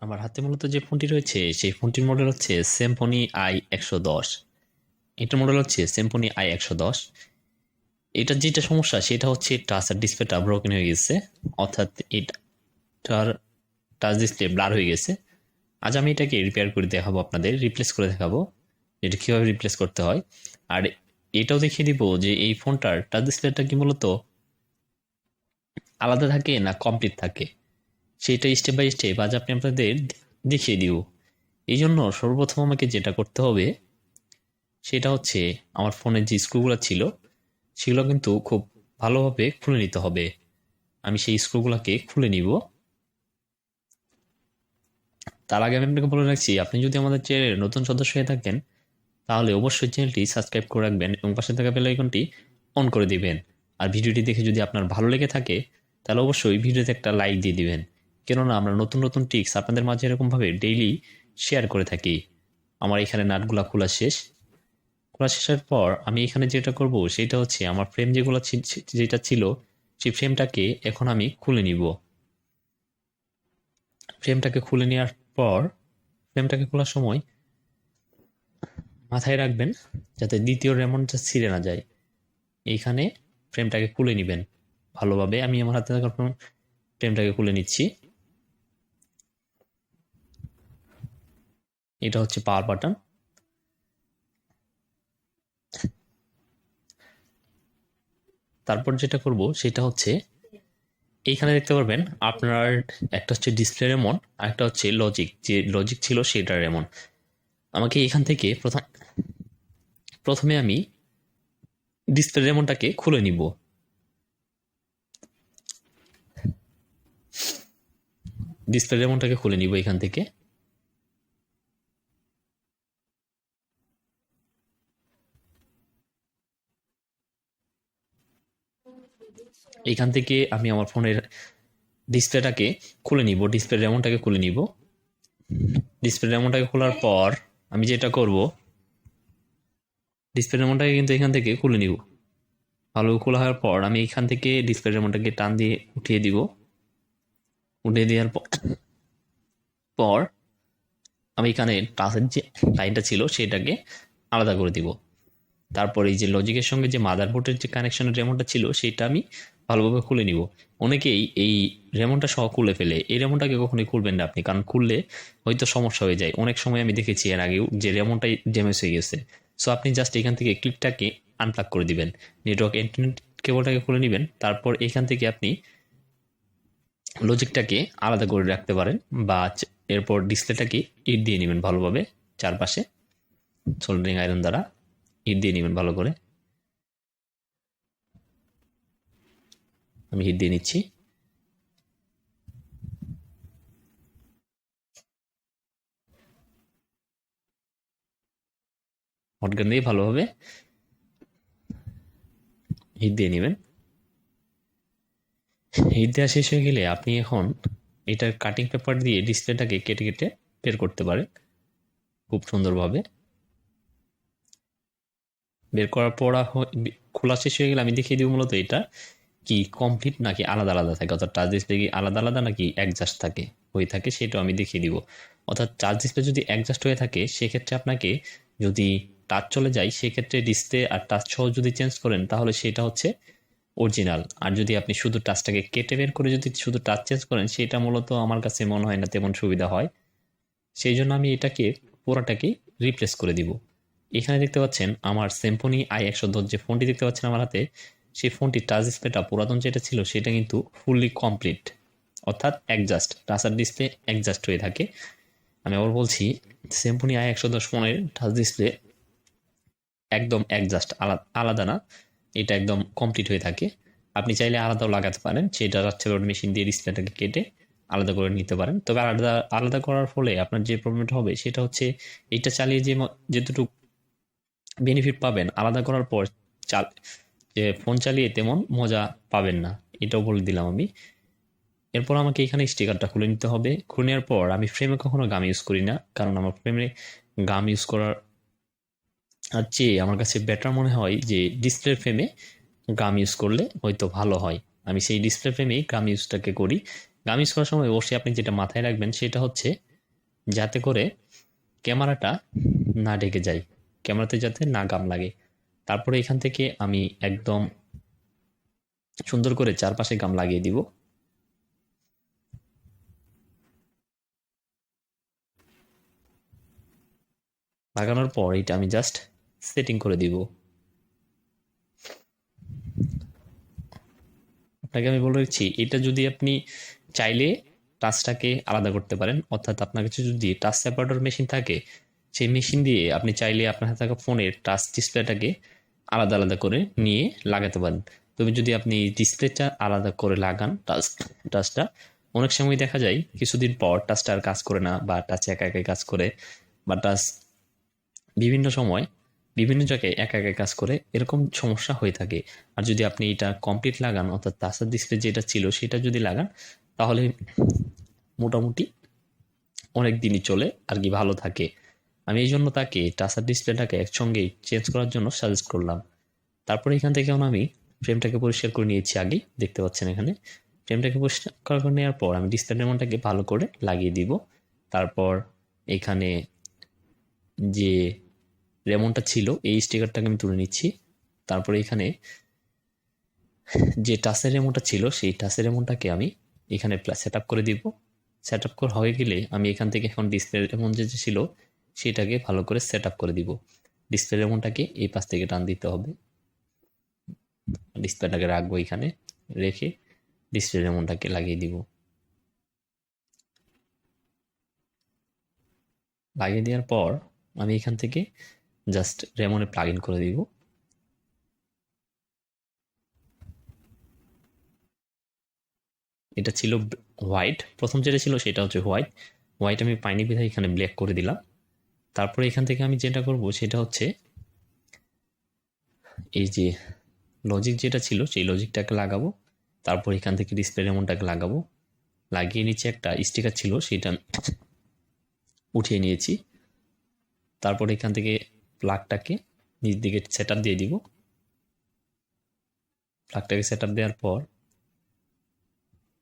আমার হাতে মূলত যে ফোনটি রয়েছে সেই ফোনটির মডেল হচ্ছে সিম্ফনি i110। এটার মডেল হচ্ছে সিম্ফনি i110। এটার যেটা সমস্যা সেটা হচ্ছে টাচ ডিসপ্লেটা ব্রোকেন হয়ে গেছে, অর্থাৎ এটার টাচ ডিসপ্লে ব্লার হয়ে গেছে। আজ আমি এটাকে রিপেয়ার করে দেখাবো, আপনাদের রিপ্লেস করে দেখাবো এটা কীভাবে রিপ্লেস করতে হয়। আর এটাও দেখিয়ে দিব যে এই ফোনটার টাচ ডিসপ্লেটা কি মূলত আলাদা থাকে না কমপ্লিট থাকে, সেইটা স্টেপ বাই স্টেপ আজ আপনি আপনাদের দেখিয়ে দিব। এই জন্য সর্বপ্রথম আমাকে যেটা করতে হবে সেটা হচ্ছে আমার ফোনের যে স্ক্রুগুলো ছিল সেগুলো কিন্তু খুব ভালোভাবে খুলে নিতে হবে। আমি সেই স্ক্রুগুলোকে খুলে নিব। তার আগে আমি আপনাকে বলে রাখছি, আপনি যদি আমাদের চ্যানেলের নতুন সদস্য হয়ে থাকেন তাহলে অবশ্যই চ্যানেলটি সাবস্ক্রাইব করে রাখবেন এবং পাশে থাকা বেল আইকনটি অন করে দিবেন। আর ভিডিওটি দেখে যদি আপনার ভালো লেগে থাকে তাহলে অবশ্যই ভিডিওতে একটা লাইক দিয়ে দিবেন, কেননা আমরা নতুন নতুন টিপস আপনাদের মাঝে এরকমভাবে ডেইলি শেয়ার করে থাকি। আমার এখানে নাটগুলা খোলা শেষের পর আমি এখানে যেটা করব সেটা হচ্ছে আমার ফ্রেম যেটা ছিল সেই ফ্রেমটাকে এখন আমি খুলে নিব। ফ্রেমটাকে খুলে নেওয়ার পর ফ্রেমটাকে খোলার সময় মাথায় রাখবেন যাতে দ্বিতীয় রেমনটা ছিঁড়ে না যায়। এইখানে ফ্রেমটাকে খুলে নেবেন ভালোভাবে। আমি আমার হাতে থাকা ফ্রেমটাকে খুলে নিচ্ছি। এটা হচ্ছে পাওয়ার বাটন। তারপর যেটা করব সেটা হচ্ছে এইখানে দেখতে পারবেন আপনার একটা হচ্ছে ডিসপ্লে রেমন আর একটা হচ্ছে যে লজিক ছিল সেটার রেমন। আমাকে এখান থেকে প্রথমে আমি ডিসপ্লে রেমনটাকে খুলে নিব। ডিসপ্লে রেমনটাকে খুলে নিব এখান থেকে। এখান থেকে আমি আমার ফোনের ডিসপ্লেটাকে খুলে নিব, ডিসপ্লে রেমনটাকে খুলে নিব। ডিসপ্লে রেমনটাকে খোলার পর আমি যেটা করব ডিসপ্লে রেমনটাকে কিন্তু এখান থেকে খুলে নিব। ভালো খোলা হওয়ার পর আমি এখান থেকে ডিসপ্লে রেমনটাকে টান দিয়ে উঠিয়ে দিব। উঠিয়ে দেওয়ার পর আমি এখানে টাচের যে লাইনটা ছিল সেটাকে আলাদা করে দিব। তারপর এই যে লজিকের সঙ্গে যে মাদারবোর্ডের যে কানেকশনের রেমনটা ছিল সেটা আমি ভালোভাবে খুলে নিব। অনেকেই এই রেমনটা সহ খুলে ফেলে, এই রেমনটাকে কখনোই খুলবেন না আপনি, কারণ খুললে হয়তো সমস্যা হয়ে যায়। অনেক সময় আমি দেখেছি এর আগেও যে রেমনটাই ড্যামেজ হয়ে গেছে। সো আপনি জাস্ট এখান থেকে ক্লিপটাকে আনপ্লাগ করে দিবেন, নেটওয়ার্ক ইন্টারনেট কেবলটাকে খুলে নেবেন। তারপর এখান থেকে আপনি লজিকটাকে আলাদা করে রাখতে পারেন, বা এরপর ডিসপ্লেটাকে ইট দিয়ে নেবেন ভালোভাবে চারপাশে সোল্ডারিং আয়রন দ্বারা হিট দিয়ে নেবেন ভালো করে। আমি হিট দিয়ে নিচ্ছি। হটগান দিয়ে ভালোভাবে হিট দিয়ে নেবেন। হিট দেওয়া শেষ হয়ে গেলে আপনি এখন এটার কাটিং পেপার দিয়ে ডিসপ্লেটাকে কেটে কেটে বের করতে পারেন খুব সুন্দরভাবে। বের করার পর খোলা শেষ হয়ে গেলে আমি দেখিয়ে দিব মূলত এটা কি কমপ্লিট নাকি আলাদা আলাদা থাকে, অর্থাৎ টাচ ডিসপ্লে কি আলাদা আলাদা নাকি অ্যাডজাস্ট হয়ে থাকে সেটাও আমি দেখিয়ে দিব। অর্থাৎ টাচ ডিসপ্লে যদি অ্যাডজাস্ট হয়ে থাকে সেক্ষেত্রে আপনাকে, যদি টাচ চলে যায় সেক্ষেত্রে ডিসপ্লে আর টাচ সহ যদি চেঞ্জ করেন তাহলে সেটা হচ্ছে অরিজিনাল। আর যদি আপনি শুধু টাচটাকে কেটে বের করে যদি শুধু টাচ চেঞ্জ করেন সেটা মূলত আমার কাছে মনে হয় না তেমন সুবিধা হয়। সেই জন্য আমি এটাকে পুরোটাকে রিপ্লেস করে দিব। এখানে দেখতে পাচ্ছেন আমার সিম্ফনি i110 যে ফোনটি দেখতে পাচ্ছেন আমার হাতে, সেই ফোনটির টাচ ডিসপ্লেটা পুরাতন যেটা ছিল সেটা কিন্তু ফুললি কমপ্লিট, অর্থাৎ অ্যাডজাস্ট টাচ আর ডিসপ্লে অ্যাডজাস্ট হয়ে থাকে। আমি আবার বলছি, সিম্ফনি i110 ফোনের টাচ ডিসপ্লে একদম অ্যাডজাস্ট, আলাদা না, এটা একদম কমপ্লিট হয়ে থাকে। আপনি চাইলে আলাদাও লাগাতে পারেন, সেটা হচ্ছে মেশিন দিয়ে ডিসপ্লেটাকে কেটে আলাদা করে নিতে পারেন। তবে আলাদা আলাদা করার ফলে আপনার যে প্রবলেমটা হবে সেটা হচ্ছে এটা চালিয়ে যেটুকু বেনিফিট পাবেন আলাদা করার পর যে ফোন চালিয়ে তেমন মজা পাবেন না, এটাও বলে দিলাম আমি। এরপর আমাকে এখানে স্টিকারটা খুলে নিতে হবে। খুলে নেওয়ার পর আমি ফ্রেমে কখনো গাম ইউজ করি না, কারণ আমার ফ্রেমে গাম ইউজ করার চেয়ে আমার কাছে বেটার মনে হয় যে ডিসপ্লে ফ্রেমে গাম ইউজ করলে হয়তো ভালো হয়। আমি সেই ডিসপ্লে ফ্রেমেই গাম ইউজটাকে করি। গাম ইউজ করার সময় অবশ্যই আপনি যেটা মাথায় রাখবেন সেটা হচ্ছে যাতে করে ক্যামেরাটা না ঢেকে যায়, ক্যামেরাতে যাতে না গাম লাগে। তারপরে এখান থেকে আমি একদম সুন্দর করে চারপাশে গাম লাগিয়ে দিব। লাগানোর পর এটা আমি জাস্ট সেটিং করে দিব। আপনাকে আমি বলে রাখছি, এটা যদি আপনি চাইলে টাচটাকে আলাদা করতে পারেন, অর্থাৎ আপনার কাছে যদি টাচ সেপারেটর মেশিন থাকে, সেই মেশিন দিয়ে আপনি চাইলে আপনার হাতে থাকা ফোনের টাচ ডিসপ্লেটাকে আলাদা আলাদা করে নিয়ে লাগাতে পারেন। তবে যদি আপনি ডিসপ্লেটা আলাদা করে লাগান, টাচটা অনেক সময় দেখা যায় কিছুদিন পর টাচটা আর কাজ করে না, বা টাচ একা একাই কাজ করে, বা টাচ বিভিন্ন সময় বিভিন্ন জায়গায় একা একা কাজ করে, এরকম সমস্যা হয়ে থাকে। আর যদি আপনি এটা কমপ্লিট লাগান, অর্থাৎ টাচের ডিসপ্লে যেটা ছিল সেটা যদি লাগান, তাহলে মোটামুটি অনেক দিনই চলে আর কি, ভালো থাকে। আমি এই জন্য তাকে টাচার ডিসপ্লেটাকে একসঙ্গেই চেঞ্জ করার জন্য সাজেস্ট করলাম। তারপরে এখান থেকে আমি ফ্রেমটাকে পরিষ্কার করে নিয়েছি, আগে দেখতে পাচ্ছেন এখানে ফ্রেমটাকে পরিষ্কার করে নেওয়ার পর আমি ডিসপ্লে রেমনটাকে ভালো করে লাগিয়ে দিব। তারপর এখানে যে রেমনটা ছিল এই স্টিকারটাকে আমি তুলে নিচ্ছি। তারপরে এখানে যে টাচের রেমনটা ছিল সেই টাচের রেমনটাকে আমি এখানে সেট আপ করে দিব। সেট আপ করা হয়ে গেলে আমি এখান থেকে এখন ডিসপ্লে রেমন যে ছিল সেটাকে ভালো করে সেট আপ করে দিব। ডিসপ্লে রেমনটাকে এই পাশ থেকে টান দিতে হবে, ডিসপ্লেটাকে রাখবো এখানে, রেখে ডিসপ্লে রেমনটাকে লাগিয়ে দিব। লাগিয়ে দেওয়ার পর আমি এখান থেকে জাস্ট রেমনে প্লাগ ইন করে দিব। এটা ছিল হোয়াইট, প্রথম যেটা ছিল সেটা হচ্ছে হোয়াইট। হোয়াইট আমি পাইনি বিধায় এখানে ব্ল্যাক করে দিলাম। তারপরে এখান থেকে আমি যেটা করব সেটা হচ্ছে এই যে লজিক যেটা ছিল সেই লজিকটাকে লাগাবো। তারপর এখান থেকে ডিসপ্লে রেমনটাকে লাগাবো, লাগিয়ে নিচে একটা স্টিকার ছিল সেটা উঠিয়ে নিয়েছি। তারপর এখান থেকে প্লাগটাকে নিচ দিকে সেট আপ দিয়ে দিব। প্লাগটাকে সেট আপ দেওয়ার পর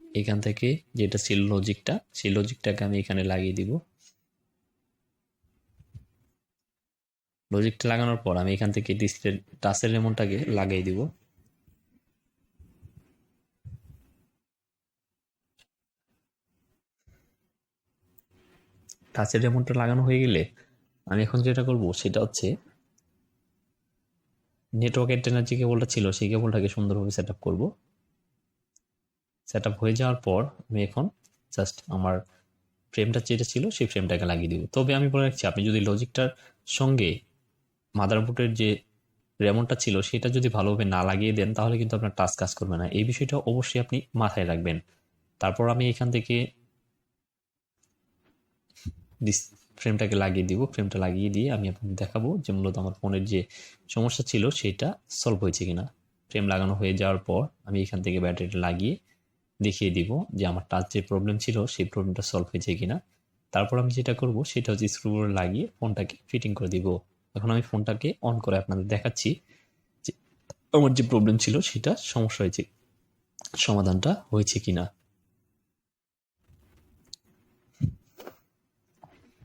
এখান থেকে যেটা ছিল লজিকটা, সেই লজিকটাকে আমি এখানে লাগিয়ে দিব। লজিকটা লাগানোর পর আমি এখান থেকে ডিসপ্লে টাচের রেমনটাকে লাগিয়ে দিব। টাচের রেমনটা লাগানো হয়ে গেলে আমি এখন যেটা করব সেটা হচ্ছে নেটওয়ার্ক অ্যান্টেনার যে কেবলটা ছিল সেই কেবলটাকে সুন্দরভাবে সেট আপ করবো। সেট আপ হয়ে যাওয়ার পর আমি এখন জাস্ট আমার ফ্রেমটা যেটা ছিল সেই ফ্রেমটাকে লাগিয়ে দিব। তবে আমি বলে রাখছি, আপনি যদি লজিকটার সঙ্গে মাদারবোর্ডের যে রেমনটা ছিল সেটা যদি ভালোভাবে না লাগিয়ে দেন, তাহলে কিন্তু আপনার টাচ কাজ করবে না। এই বিষয়টা অবশ্যই আপনি মাথায় রাখবেন। তারপর আমি এখান থেকে ফ্রেমটাকে লাগিয়ে দিব। ফ্রেমটা লাগিয়ে দিয়ে আমি আপনাকে দেখাবো যে মূলত আমার ফোনের যে সমস্যা ছিল সেটা সলভ হয়েছে কিনা। ফ্রেম লাগানো হয়ে যাওয়ার পর আমি এখান থেকে ব্যাটারিটা লাগিয়ে দেখিয়ে দিব যে আমার টাচ যে প্রবলেম ছিল সেই প্রবলেমটা সলভ হয়েছে কিনা। তারপর আমি যেটা করব সেটা হচ্ছে স্ক্রুগুলো লাগিয়ে ফোনটাকে ফিটিং করে দিব। এখন আমি ফোনটাকে অন করে আপনাদের দেখাচ্ছি যে আমার যে প্রবলেম ছিল সেটা সমস্যা হয়েছে, সমাধানটা হয়েছে কিনা।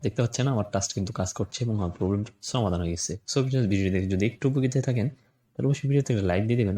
দেখতে পাচ্ছেন আমার টাচ কিন্তু কাজ করছে এবং আমার প্রবলেম সমাধান হয়ে গেছে। সো ভিডিও দেখে যদি একটু উপকৃত থাকেন তাহলে অবশ্যই ভিডিওতে লাইক দিয়ে দেবেন।